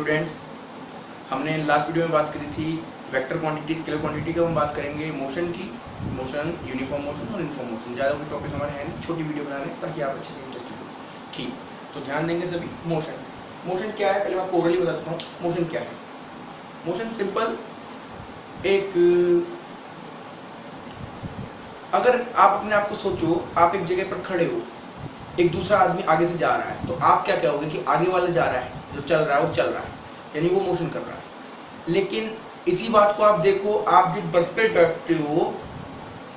Students, हमने last video में बात करी थी वेक्टर क्वांटिटी, स्केलर क्वांटिटी की। हम बात करेंगे मोशन की, मोशन, यूनिफॉर्म मोशन और इनफॉर्म मोशन। ज़्यादा कोई टॉपिक हमारे है नहीं, छोटी वीडियो बना रहे हैं ताकि आप अच्छे से इंटरेस्टेड हो। ठीक, तो ध्यान देंगे सभी। मोशन, मोशन क्या है पहले मैं आपको ओरली बताता हूँ। मोशन क्या है? मोशन सिंपल एक, अगर आप अपने आप को सोचो, आप एक जगह पर खड़े हो, एक दूसरा आदमी आगे से जा रहा है, तो आप क्या कहोगे कि आगे वाला जा रहा है, जो चल रहा है वो चल रहा है, यानी वो मोशन कर रहा है। लेकिन इसी बात को आप देखो, आप जब बस पे बैठते हो,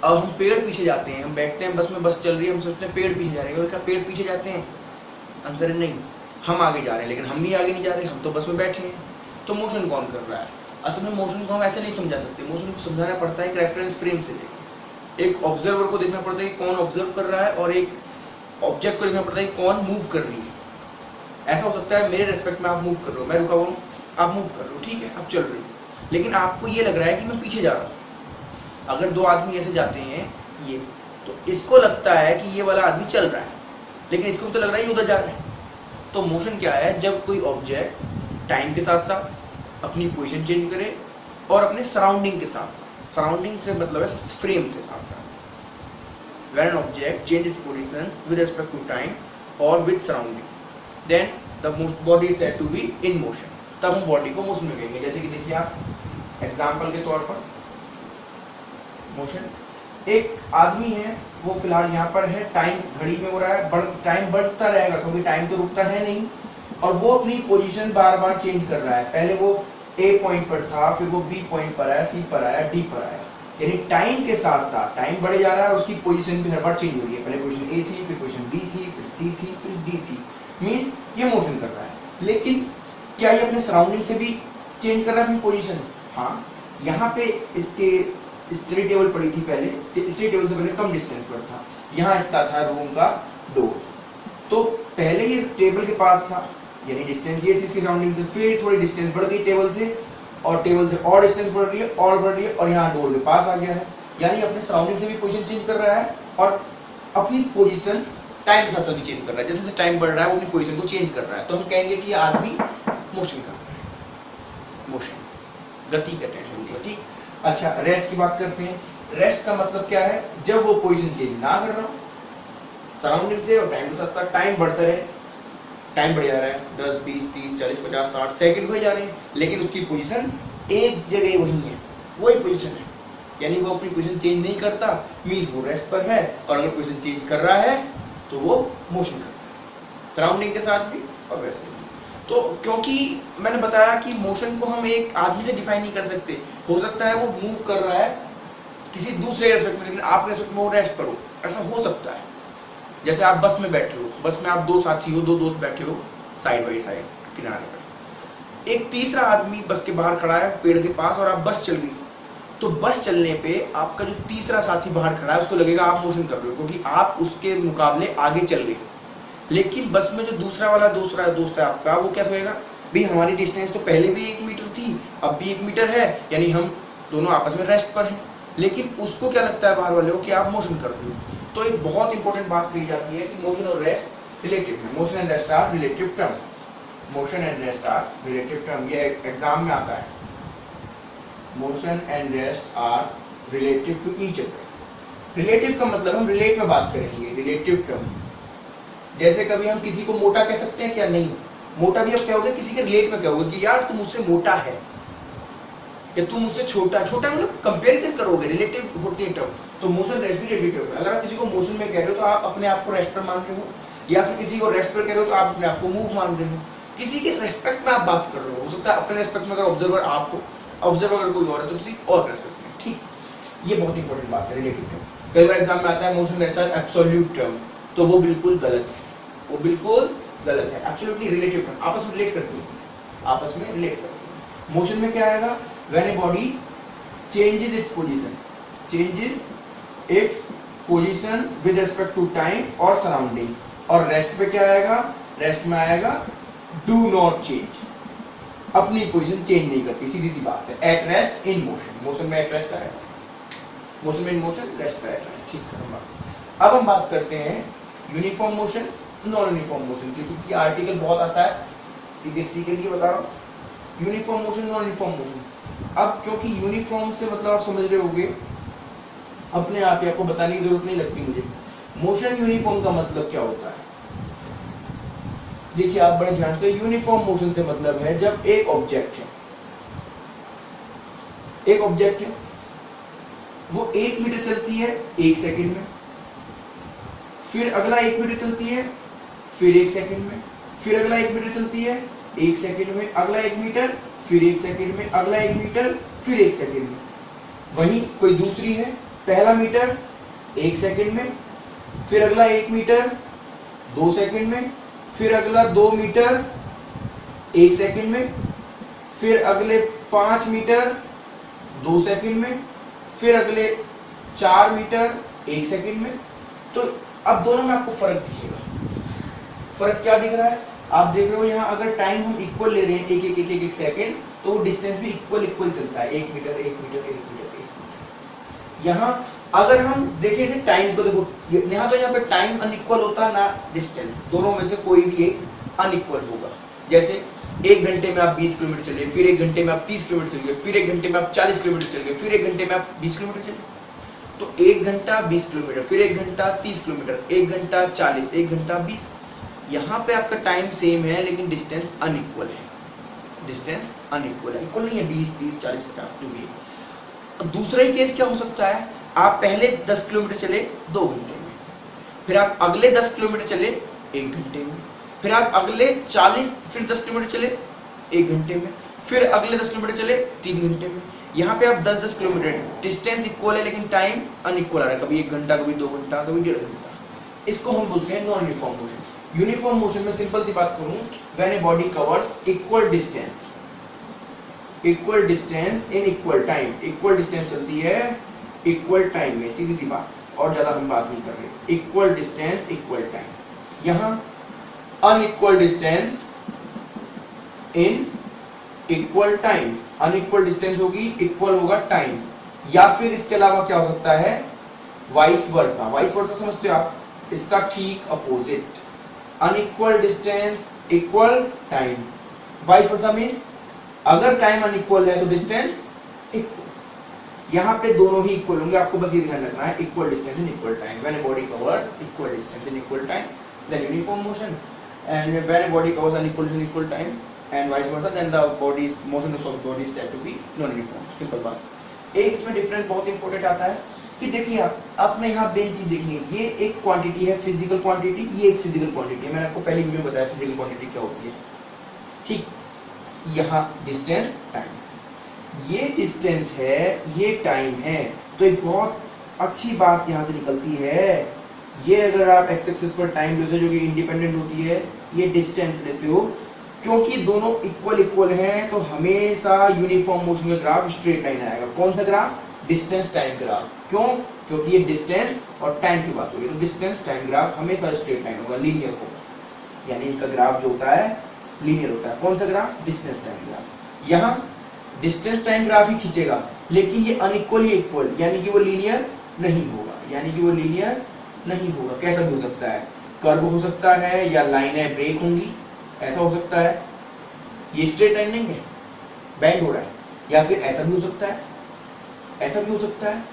अब हम पेड़ पीछे जाते हैं, हम बैठते हैं बस में, बस चल रही है, हम सोचते हैं पेड़ पीछे जा रहे हैं। क्या पेड़ पीछे जाते हैं? आंसर है नहीं, हम आगे जा रहे हैं, लेकिन हम भी आगे नहीं जा रहे, हम तो बस में बैठे हैं। तो मोशन कौन कर रहा है? असल में मोशन को हम ऐसे नहीं समझा सकते, मोशन को समझाना पड़ता है एक रेफरेंस फ्रेम से लेकर। एक ऑब्जर्वर को देखना पड़ता है कि कौन ऑब्जर्व कर रहा है, और एक ऑब्जेक्ट को देखना पड़ता है कि कौन मूव कर रही है। ऐसा हो सकता है मेरे रेस्पेक्ट में आप मूव कर रहे हो, मैं रुका हुआ हूँ, आप मूव कर रहे हो, ठीक है, आप चल रहे हो, लेकिन आपको ये लग रहा है कि मैं पीछे जा रहा हूँ। अगर दो आदमी ऐसे जाते हैं ये, तो इसको लगता है कि ये वाला आदमी चल रहा है, लेकिन इसको भी तो लग रहा है ये उधर जा रहा है। तो मोशन क्या है? जब कोई ऑब्जेक्ट टाइम के साथ साथ अपनी पोजीशन चेंज करे और अपने सराउंडिंग के साथ, सराउंडिंग से मतलब है फ्रेम से साथ साथ, when an object changes position with respect to time or with surrounding, then the body is said to be in motion. तब हम बॉडी को मोशन में कहेंगे। जैसे कि देखिए आप एग्जाम्पल के तौर पर, मोशन, एक आदमी है, वो फिलहाल यहाँ पर है, टाइम घड़ी में हो रहा है, टाइम बढ़ता रहेगा क्योंकि टाइम तो रुकता है नहीं, और वो अपनी पोजीशन बार बार चेंज कर रहा है। पहले वो ए पॉइंट पर था, फिर वो बी पॉइंट पर आया, सी पर आया, डी पर आया, यानी टाइम के साथ साथ टाइम बढ़े जा रहा है और उसकी पोजीशन भी हर बार चेंज हो रही है। पहले पोजीशन ए थी, फिर पोजीशन बी थी, फिर सी थी, फिर डी थी। मींस ये मोशन कर रहा है। लेकिन क्या ये अपने सराउंडिंग से भी चेंज कर रहा है अपनी पोजीशन? हाँ, यहाँ पे इसके स्टडी टेबल पड़ी थी पहले, स्टडी टेबल से पहले कम डिस्टेंस पर था, यहाँ इसका था रूम का डोर, तो पहले ये टेबल के पास था, यानी डिस्टेंस ये थी इसकी सराउंडिंग से, फिर थोड़ी डिस्टेंस बढ़ गई टेबल से, और टेबल से और डिस्टेंस बढ़ रही है और बढ़ रही है, और यहाँ डोर के पास आ गया है, यानी अपने सराउंडिंग से भी पोजीशन चेंज कर रहा है और अपनी पोजीशन टाइम के साथ साथ भी चेंज कर रहा है। जैसे जैसे टाइम बढ़ रहा है वो अपनी पोजीशन को चेंज कर रहा है। तो हम कहेंगे कि आदमी मोशन कर रहा है, मोशन, गति कहते हैं, ठीक। अच्छा, रेस्ट की बात करते हैं। रेस्ट का मतलब क्या है? जब वो पोजीशन चेंज ना कर रहा हो सराउंडिंग से और टाइम के साथ साथ, टाइम बढ़ता रहे, टाइम बढ़ जा रहा है, 10, 20, 30, 40, 50, 60 सेकंड हो जा रहे हैं, लेकिन उसकी पोजीशन एक जगह वही है, वही पोजीशन है, यानी वो अपनी पोजीशन चेंज नहीं करता, मींस वो रेस्ट पर है। और अगर पोजीशन चेंज कर रहा है तो वो मोशन कर रहा है, सराउंडिंग के साथ भी और वैसे भी। तो क्योंकि मैंने बताया कि मोशन को हम एक आदमी से डिफाइन नहीं कर सकते, हो सकता है वो मूव कर रहा है किसी दूसरे रेस्पेक्ट में, लेकिन आप रेस्पेक्ट में वो रेस्ट पर हो, ऐसा हो सकता है। जैसे आप बस में बैठे हो, बस में आप दो साथी हो, दो दोस्त बैठे हो साइड बाई साइड किनारे पर, एक तीसरा आदमी बस के बाहर खड़ा है पेड़ के पास, और आप बस चल गई, तो बस चलने पे आपका जो तीसरा साथी बाहर खड़ा है उसको लगेगा आप मोशन कर रहे हो, क्योंकि आप उसके मुकाबले आगे चल गए। लेकिन बस में जो दूसरा वाला दूसरा दोस्त है आपका, वो क्या सोचेगा, भाई हमारी डिस्टेंस तो पहले भी 1 मीटर थी, अब भी 1 मीटर है, यानी हम दोनों आपस में रेस्ट पर हैं। लेकिन उसको क्या लगता है बाहर वाले को कि आप मोशन कर रहे हो। तो एक बहुत इंपॉर्टेंट बात कही जाती है कि मोशन और रेस्ट रिलेटिव है, motion and rest are relative term, motion and rest are relative term, ये एग्जाम में आता है, motion and rest are relative to each other. Relative का मतलब हम रिलेट में बात करेंगे, रिलेटिव टर्म। जैसे कभी हम किसी को मोटा कह सकते हैं क्या? नहीं, मोटा भी अब क्या होगा, किसी के रिलेट में क्या होगा कि यार तुम मुझसे मोटा है, या तुम मुझसे छोटा, छोटा मतलब कंपैरिजन करोगे, रिलेटिव होती है टर्म। तो मोशन रेस्ट भी रिलेटिव है। अगर आप किसी को मोशन में कह रहे हो तो आप अपने आप को रेस्ट पर मान रहे हो, या फिर किसी को रेस्ट पर कह रहे हो तो आप अपने आप को मूव मान रहे हो। किसी के रेस्पेक्ट में आप बात कर रहे हो सकता है अपने रेस्पेक्ट में, अगर ऑब्जर्वर आप हो, ऑब्जर्वर अगर कोई और है तो किसी और रेस्पेक्ट में, ठीक। ये बहुत इंपॉर्टेंट बात है, रिलेटिव टर्म। कई बार एग्जाम में आता है motion rest are absolute term, तो वो बिल्कुल गलत है, वो बिल्कुल गलत है। एब्सोल्युटली रिलेटिव टर्म आपस में रिलेट करती है, आपस में रिलेट करती है। मोशन में क्या आएगा? When a body changes its position, changes its position with respect to time और सराउंडिंग। और रेस्ट पे क्या आएगा? रेस्ट में आएगा डू नॉट चेंज, अपनी पोजीशन चेंज नहीं करती, सीधी सी बात है। At rest in motion, motion में एट रेस्ट आएगा, मोशन में इन मोशन, रेस्ट पे एट रेस्ट, ठीक है। अब हम बात करते हैं uniform motion, non uniform motion की, क्योंकि आर्टिकल बहुत आता है, सीबीएसई के लिए बता रहा हूँ, uniform motion, non uniform motion. अब क्योंकि यूनिफॉर्म से मतलब आप समझ रहे होगे, अपने आप ही आपको बताने की जरूरत नहीं लगती मुझे। मोशन यूनिफॉर्म का मतलब क्या होता है, देखिए आप बड़े ध्यान से, यूनिफॉर्म मोशन से मतलब है जब एक ऑब्जेक्ट है, एक ऑब्जेक्ट है वो 1 मीटर चलती है 1 सेकंड में, फिर अगला 1 मीटर चलती है फिर 1 सेकंड में, फिर अगला 1 मीटर चलती है 1 सेकंड में, अगला 1 मीटर फिर 1 सेकंड में, अगला 1 मीटर फिर 1 सेकंड में। वहीं कोई दूसरी है, पहला मीटर 1 सेकंड में, फिर अगला 1 मीटर 2 सेकंड में, फिर अगला 2 मीटर 1 सेकंड में, फिर अगले 5 मीटर 2 सेकंड में, फिर अगले 4 मीटर 1 सेकंड में। तो अब दोनों में आपको फर्क दिखेगा। फर्क क्या दिख रहा है, आप देख रहे हो यहाँ अगर टाइम हम इक्वल ले रहे हैं एक एक एक एक, एक सेकंड, तो वो डिस्टेंस भी इक्वल इक्वल चलता है, 1 मीटर 1 मीटर 1 मीटर 1 मीटर। यहाँ अगर हम देखें थे टाइम को, देखो यहाँ तो यहाँ पे टाइम अनइक्वल होता है ना डिस्टेंस, दोनों में से कोई भी एक अनइक्वल होगा। जैसे 1 घंटे में आप 20 किलोमीटर चले, फिर 1 घंटे में आप 30 किलोमीटर चल गए, फिर 1 घंटे में आप 40 किलोमीटर चल गए, फिर 1 घंटे में आप 20 किलोमीटर चले। तो 1 घंटा 20 किलोमीटर, फिर 1 घंटा 30 किलोमीटर, 1 घंटा 40, 1 घंटा 20। यहाँ पे आपका टाइम सेम है लेकिन डिस्टेंस अनइक्वल है, डिस्टेंस अनइक्वल है, इक्वल नहीं है 20 30 40 50 जो भी है। दूसरा ही केस क्या हो सकता है, आप पहले 10 किलोमीटर चले 2 घंटे में, फिर आप अगले 10 किलोमीटर चले 1 घंटे में, फिर आप अगले 40 फिर 10 किलोमीटर चले 1 घंटे में, फिर अगले 10 किलोमीटर चले 3 घंटे में। यहाँ पे आप 10-10 किलोमीटर, डिस्टेंस इक्वल है लेकिन टाइम अनइक्वल आ रहा है, कभी 1 घंटा कभी 2 घंटा कभी 1.5 घंटा। इसको हम बोलते हैं non uniform motion. Uniform motion में सिंपल सी बात करूं, when a body covers equal distance in equal time, equal distance चलती है इक्वल टाइम में, सीधी सी बात, और ज्यादा हम बात नहीं कर रहे। इक्वल डिस्टेंस इक्वल टाइम, यहाँ unequal distance in equal time, unequal distance होगी इक्वल होगा टाइम, या फिर इसके अलावा क्या हो सकता है वाइस वर्सा। वाइस वर्सा समझते हो आप, इसका ठीक opposite, unequal distance equal time. Vice versa means अगर टाइम अनइक्वल है तो डिस्टेंस इक्वल। यहाँ पे दोनों ही इक्वल होंगे, आपको बस ये ध्यान रखना है, equal distance in equal time. When a body covers equal distance in equal time then uniform motion, and when a body covers unequal in equal time and vice versa, then the body's motion of the body is said to be non-uniform। Simple बात। एक इसमें difference बहुत important आता है कि देखिए आपने यहाँ मेन चीज देखनी है, ये एक क्वांटिटी है फिजिकल क्वांटिटी, ये एक फिजिकल क्वांटिटी है। मैंने आपको पहली वीडियो में बताया फिजिकल क्वांटिटी क्या होती है, ठीक। यहाँ डिस्टेंस टाइम, ये डिस्टेंस है ये टाइम है। तो एक बहुत अच्छी बात यहाँ से निकलती है, ये अगर आप एक्स एक्सिस पर टाइम लेते हो जो कि इंडिपेंडेंट होती है, ये डिस्टेंस लेते हो, क्योंकि दोनों इक्वल हैं तो हमेशा यूनिफॉर्म मोशन का ग्राफ स्ट्रेट लाइन आएगा। कौन सा ग्राफ, डिस्टेंस टाइम ग्राफ। क्यों, क्योंकि ये डिस्टेंस और टाइम की बात होगी, तो डिस्टेंस टाइम ग्राफ हमेशा स्ट्रेट लाइन होगा, लीनियर होगा, यानी इनका ग्राफ जो होता है लीनियर होता है। कौन सा ग्राफ, डिस्टेंस टाइम ग्राफ। यहाँ डिस्टेंस टाइम ग्राफ ही खींचेगा, लेकिन ये अनइक्वल ही इक्वल, यानी कि वो लीनियर नहीं होगा, यानी कि वो लीनियर नहीं होगा। कैसा भी हो सकता है, कर्व हो सकता है, या लाइनें ब्रेक होंगी, ऐसा हो सकता है। ये स्ट्रेट लाइन नहीं है, बेंड हो रहा है, या फिर ऐसा भी हो सकता है, ऐसा भी हो सकता है,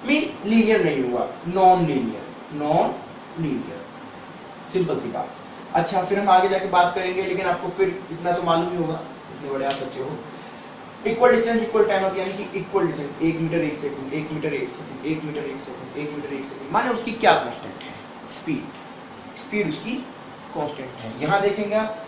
मींस लीनियर नहीं हुआ, non linear, non linear, simple सी बात। अच्छा, फिर हम आगे जाके बात करेंगे, लेकिन आपको फिर इतना तो मालूम ही होगा, इतने बड़े आप बच्चे हो। इक्वल डिस्टेंस इक्वल टाइम होती है, यानी कि equal distance 1 metre 1 second, 1 metre 1 second, 1 metre 1 second, 1 metre 1 second, माने उसकी क्या कांस्टेंट है, स्पीड, स्पीड उसकी कांस्टेंट है। यहाँ देखेंगे आप,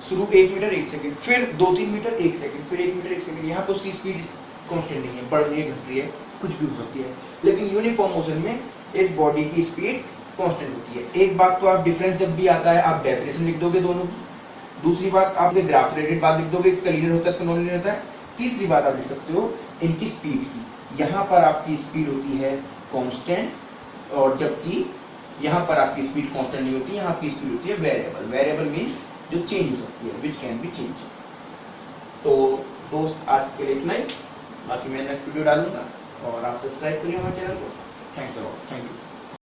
शुरू 1 मीटर 1 सेकंड, फिर 2-3 मीटर 1 सेकंड, फिर 1 मीटर 1 सेकंड, यहाँ पे उसकी स्पीड कांस्टेंट नहीं है, बढ़ रही है घट रही है, कुछ भी हो सकती है। लेकिन यूनिफॉर्म मोशन में इस बॉडी की स्पीड कांस्टेंट होती है। एक बात तो आप डिफरेंस जब भी आता है आप डेफिनेशन लिख दोगे दोनों, दूसरी बात आप ग्राफ रिलेटेड बात लिख दोगे, इसका लीनियर होता है इसका नॉन लीनियर होता है। तीसरी बात आप लिख सकते हो इनकी स्पीड की, यहाँ पर आपकी स्पीड होती है कांस्टेंट, और जबकि यहाँ पर आपकी स्पीड कांस्टेंट नहीं होती, यहाँ आपकी स्पीड होती है वेरिएबल। वेरिएबल मींस जो चेंज हो सकती है, विच कैन बी चेंज। तो दोस्त आज के लिए इतना ही, बाकी मैं नेक्स्ट वीडियो डालूंगा, और आप सब्सक्राइब करिए हमारे चैनल को। Thanks a lot, thank you.